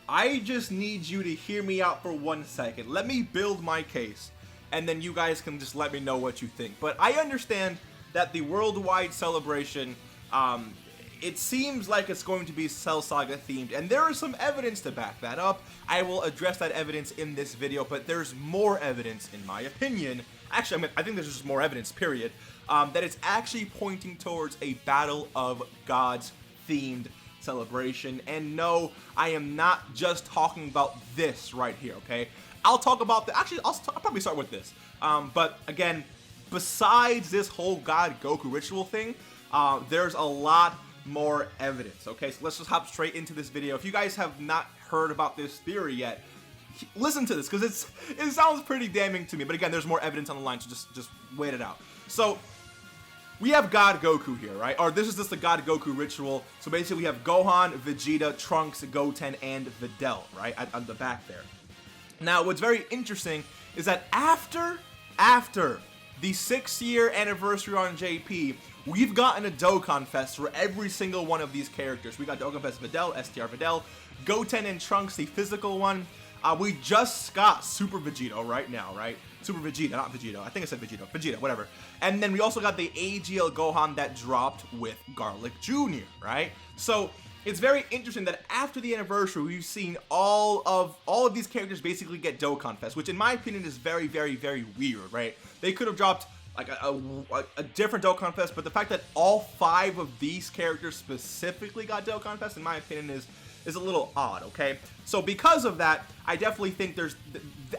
I just need you to hear me out for 1 second. Let me build my case, and then you guys can just let me know what you think. But I understand that the worldwide celebration, it seems like it's going to be Cell Saga themed, and there is some evidence to back that up. I will address that evidence in this video, but there's more evidence, in my opinion. Actually, I think there's just more evidence, period, that it's actually pointing towards a Battle of Gods themed celebration. And no, I am not just talking about this right here, okay? I'll talk about the, actually, I'll probably start with this. But again, besides this whole God Goku ritual thing, there's a lot more evidence, okay? So let's just hop straight into this video. If you guys have not heard about this theory yet, listen to this, because it sounds pretty damning to me. But again, there's more evidence on the line, so just wait it out. So we have God Goku here, right? Or this is just the God Goku ritual. So basically we have Gohan, Vegeta, Trunks, Goten, and Videl, right? On the back there. Now, what's very interesting is that after the 6-year anniversary on JP, we've gotten a Dokkan Fest for every single one of these characters. We got Dokkan Fest Videl, STR Videl, Goten and Trunks, the physical one. We just got Super Vegito right now, right? Super Vegeta, not Vegito. I think I said Vegito. Vegeta, whatever. And then we also got the AGL Gohan that dropped with Garlic Jr., right? So it's very interesting that after the anniversary, we've seen all of these characters basically get Dokkan Fest, which in my opinion is very, very, very weird, right? They could have dropped like a different Dokkan Fest, but the fact that all 5 of these characters specifically got Dokkan Fest, in my opinion, is a little odd, okay? So because of that, I definitely think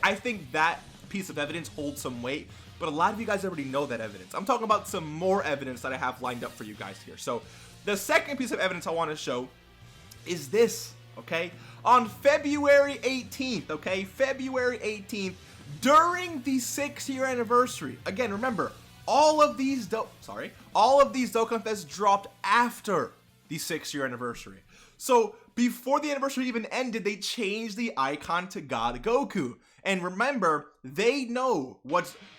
I think that piece of evidence holds some weight, but a lot of you guys already know that evidence. I'm talking about some more evidence that I have lined up for you guys here. So the second piece of evidence I want to show is this, okay? On February 18th, okay? February 18th, during the 6-year anniversary. Again, remember, all of these Dokkan Fests dropped after the 6-year anniversary. So before the anniversary even ended, they changed the icon to God Goku. And remember, they know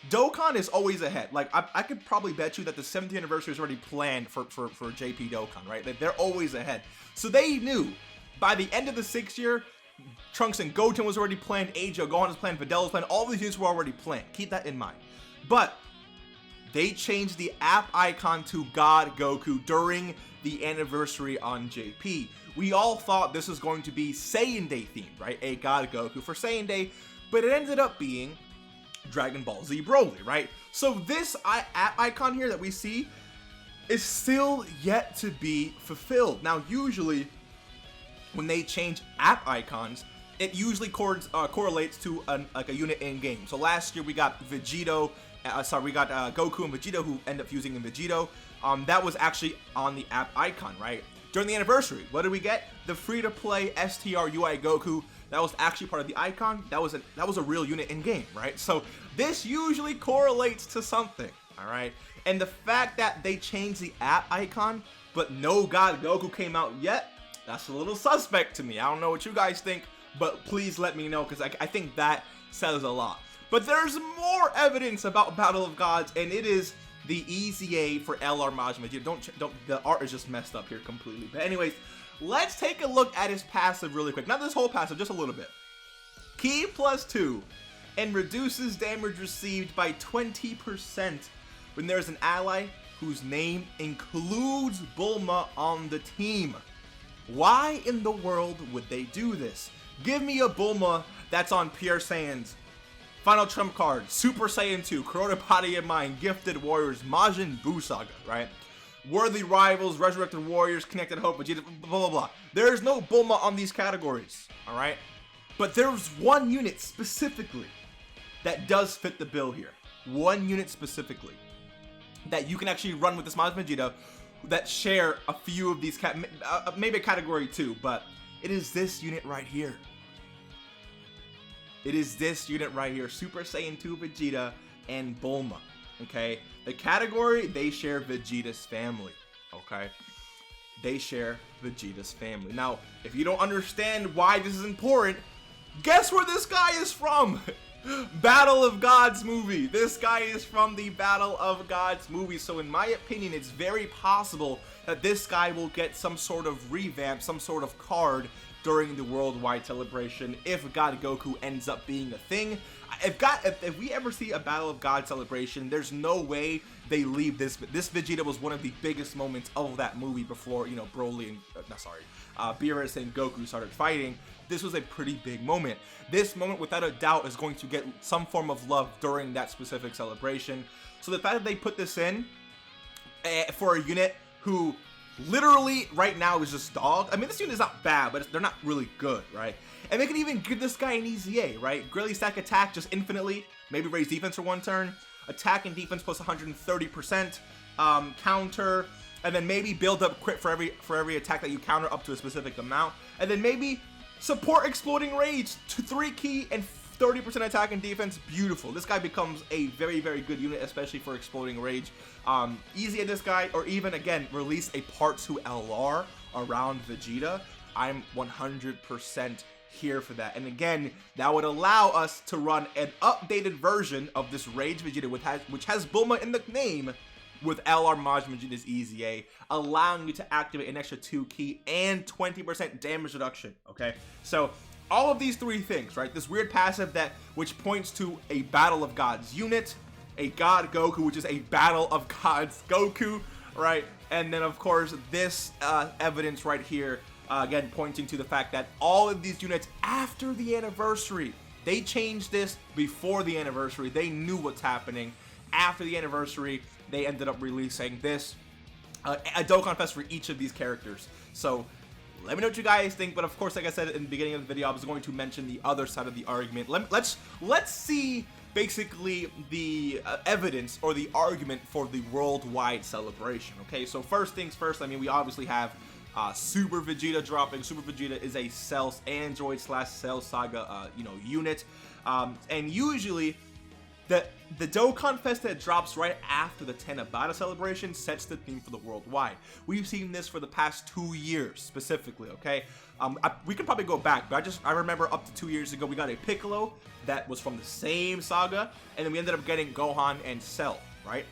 Dokkan is always ahead. Like, I could probably bet you that the 7th anniversary is already planned for JP Dokkan, right? They're always ahead. So they knew by the end of the 6th year, Trunks and Goten was already planned, AGL Gohan was planned, Videl was planned, all these units were already planned. Keep that in mind. But they changed the app icon to God Goku during the anniversary on JP. We all thought this was going to be Saiyan Day themed, right? A God Goku for Saiyan Day, but it ended up being Dragon Ball Z Broly, right? So this app icon here that we see is still yet to be fulfilled. Now, usually when they change app icons, it usually correlates to like a unit in game. So last year we got Goku and Vegito, who end up fusing in Vegito. That was actually on the app icon, right? During the anniversary, what did we get? The free-to-play STR UI Goku. That was actually part of the icon. That was a real unit in game, right? So this usually correlates to something, all right? And the fact that they changed the app icon, but no God Goku came out yet, that's a little suspect to me. I don't know what you guys think, but please let me know, because I think that says a lot. But there's more evidence about Battle of Gods, and it is the EZA for LR Majima. Don't, the art is just messed up here completely. But anyways, let's take a look at his passive really quick. Not this whole passive, just a little bit. Ki +2 and reduces damage received by 20% when there's an ally whose name includes Bulma on the team. Why in the world would they do this? Give me a Bulma that's on Pure Saiyans, Final Trump Card, Super Saiyan 2, Kurota Body and Mind, Gifted Warriors, Majin Buu Saga, right? Worthy Rivals, Resurrected Warriors, Connected Hope, Vegeta, blah, blah, blah. There is no Bulma on these categories, alright? But there's one unit specifically that does fit the bill here. One unit specifically that you can actually run with this Majin Vegeta that share a few of these, maybe a category 2, but it is this unit right here. It is this unit right here, Super Saiyan 2 Vegeta and Bulma, okay? The category, they share Vegeta's family, okay? They share Vegeta's family. Now, if you don't understand why this is important, guess where this guy is from? Battle of Gods movie. This guy is from the Battle of Gods movie. So in my opinion, it's very possible that this guy will get some sort of revamp, some sort of card during the worldwide celebration if God Goku ends up being a thing. If we ever see a Battle of God celebration, there's no way they leave this. This Vegeta was one of the biggest moments of that movie before, you know, Broly and Beerus and Goku started fighting. This was a pretty big moment. This moment, without a doubt, is going to get some form of love during that specific celebration. So the fact that they put this in for a unit who literally right now is just dog. I mean, this unit is not bad, but they're not really good, right? And they can even give this guy an EZA, right? Grilly stack attack just infinitely. Maybe raise defense for one turn. Attack and defense plus 130%. Counter. And then maybe build up crit for every attack that you counter up to a specific amount. And then maybe support exploding rage to 3 key and 30% attack and defense. Beautiful. This guy becomes a very, very good unit, especially for exploding rage. Easy at this guy, or even again release a part 2 LR around Vegeta. I'm 100% here for that. And again, that would allow us to run an updated version of this Rage Vegeta which has Bulma in the name, with LR Majin Vegeta's EZA, allowing you to activate an extra 2 key and 20% damage reduction. Okay, so all of these 3 things, right? This weird passive which points to a Battle of Gods unit, a God Goku, which is a Battle of Gods Goku, right? And then of course this evidence right here, again pointing to the fact that all of these units after the anniversary, they changed this before the anniversary. They knew what's happening. After the anniversary, they ended up releasing this a Dokkan Fest for each of these characters. So let me know what you guys think. But of course, like I said in the beginning of the video, I was going to mention the other side of the argument. Let's see basically the evidence or the argument for the worldwide celebration. Okay, so first things first. I mean, we obviously have Super Vegeta dropping. Super Vegeta is a Cell Android / Cell Saga unit, and usually the Dokkan Fest that drops right after the Tanabata celebration sets the theme for the worldwide. We've seen this for the past 2 years specifically, okay? We could probably go back, but I remember up to 2 years ago, we got a Piccolo that was from the same saga, and then we ended up getting Gohan and Cell, right?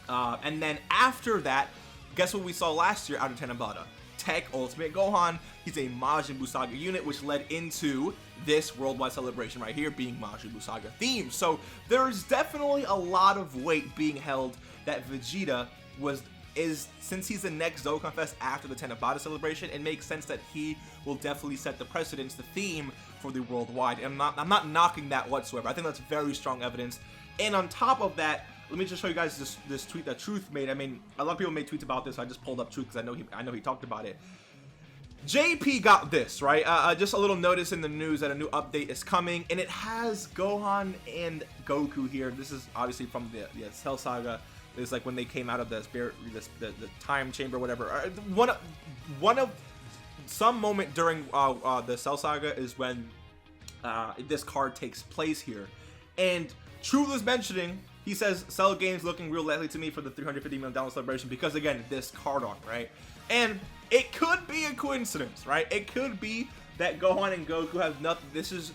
And then after that, guess what we saw last year out of Tanabata? Tech Ultimate Gohan. He's a Majin Buu Saga unit, which led into this worldwide celebration right here being Majin Buu Saga themed. So there is definitely a lot of weight being held that Vegeta since he's the next Dokkan Fest after the Tanabata celebration, it makes sense that he will definitely set the precedence, the theme for the worldwide. And I'm not knocking that whatsoever. I think that's very strong evidence. And on top of that, let me just show you guys this tweet that Truth made. I mean, a lot of people made tweets about this. So I just pulled up Truth because I know he talked about it. JP got this, right? Just a little notice in the news that a new update is coming, and it has Gohan and Goku here. This is obviously from the Cell Saga. It's like when they came out of the time chamber, whatever. One of some moment during the Cell Saga is when this card takes place here, and Truth is mentioning. He says, Cell games looking real likely to me for the 350 million download celebration because, again, this card art, right? And it could be a coincidence, right? It could be that Gohan and Goku have nothing. This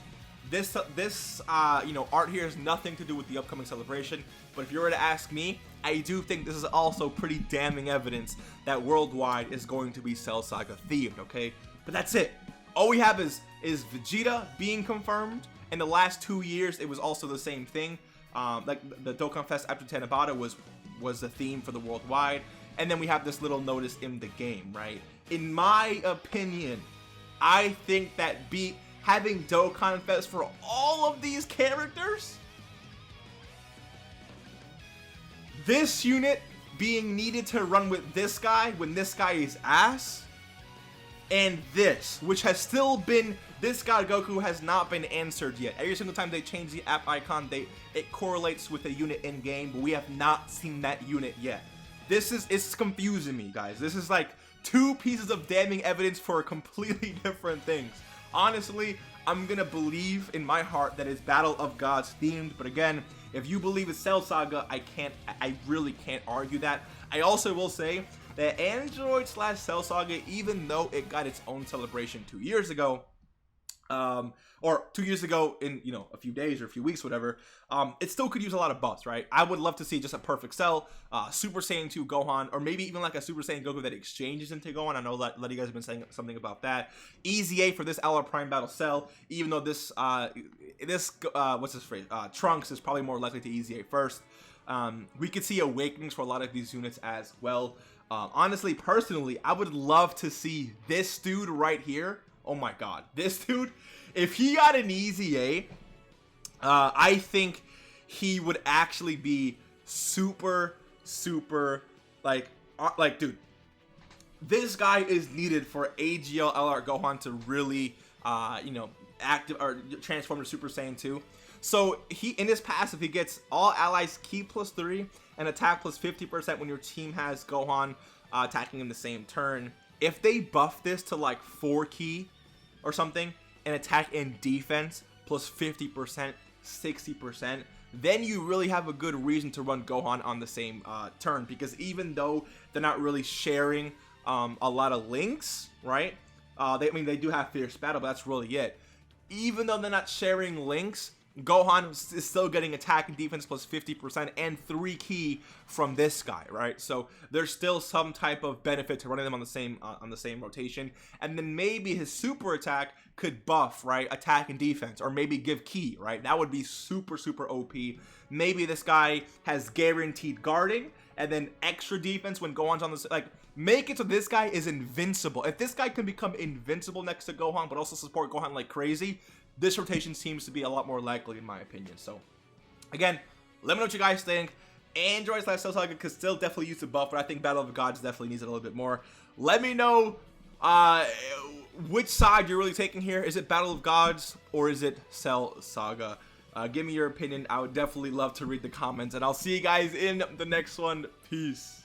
art here has nothing to do with the upcoming celebration. But if you were to ask me, I do think this is also pretty damning evidence that worldwide is going to be Cell Saga themed, okay? But that's it. All we have is Vegeta being confirmed. In the last 2 years, it was also the same thing. Like the Dokkan Fest after Tanabata was the theme for the worldwide, and then we have this little notice in the game, right? In my opinion, I think that having Dokkan Fest for all of these characters, this unit being needed to run with this guy when this guy is ass, and this, which has still been, this God Goku has not been answered yet. Every single time they change the app icon, it correlates with a unit in game, but we have not seen that unit yet. It's confusing me, guys. This is like 2 pieces of damning evidence for completely different things. Honestly, I'm gonna believe in my heart that it's Battle of Gods themed, but again, if you believe it's Cell Saga, I really can't argue that. I also will say that Android / Cell Saga, even though it got its own celebration 2 years ago, or 2 years ago in, you know, a few days or a few weeks, whatever, it still could use a lot of buffs, right? I would love to see just a perfect Cell, Super Saiyan 2 Gohan, or maybe even like a Super Saiyan Goku that exchanges into Gohan. I know that a lot of you guys have been saying something about that. Easy A for this LR Prime Battle Cell, even though this, what's his phrase? Trunks is probably more likely to Easy A first. We could see awakenings for a lot of these units as well. Honestly, personally, I would love to see this dude right here. Oh my god, this dude, if he got an Easy A, I think he would actually be super, like dude, this guy is needed for AGL LR Gohan to really, you know, active or transform to Super Saiyan 2. So he, in his passive, he gets all allies key +3 and attack +50% when your team has Gohan attacking in the same turn. If they buff this to like 4 key or something, and attack and defense +50%, 60%, then you really have a good reason to run Gohan on the same turn, because even though they're not really sharing a lot of links, right? I mean, they do have Fierce Battle, but that's really it. Even though they're not sharing links, Gohan is still getting attack and defense +50% and 3 key from this guy, right? So there's still some type of benefit to running them on the same rotation. And then maybe his super attack could buff, right, attack and defense, or maybe give key, right? That would be super OP. Maybe this guy has guaranteed guarding and then extra defense when Gohan's on this, like, make it so this guy is invincible. If this guy can become invincible next to Gohan but also support Gohan like crazy, this rotation seems to be a lot more likely in my opinion. So again, let me know what you guys think. Android / Cell Saga could still definitely use the buff, but I think Battle of the Gods definitely needs it a little bit more. Let me know which side you're really taking here. Is it Battle of Gods or is it Cell Saga? Give me your opinion. I would definitely love to read the comments, and I'll see you guys in the next one. Peace.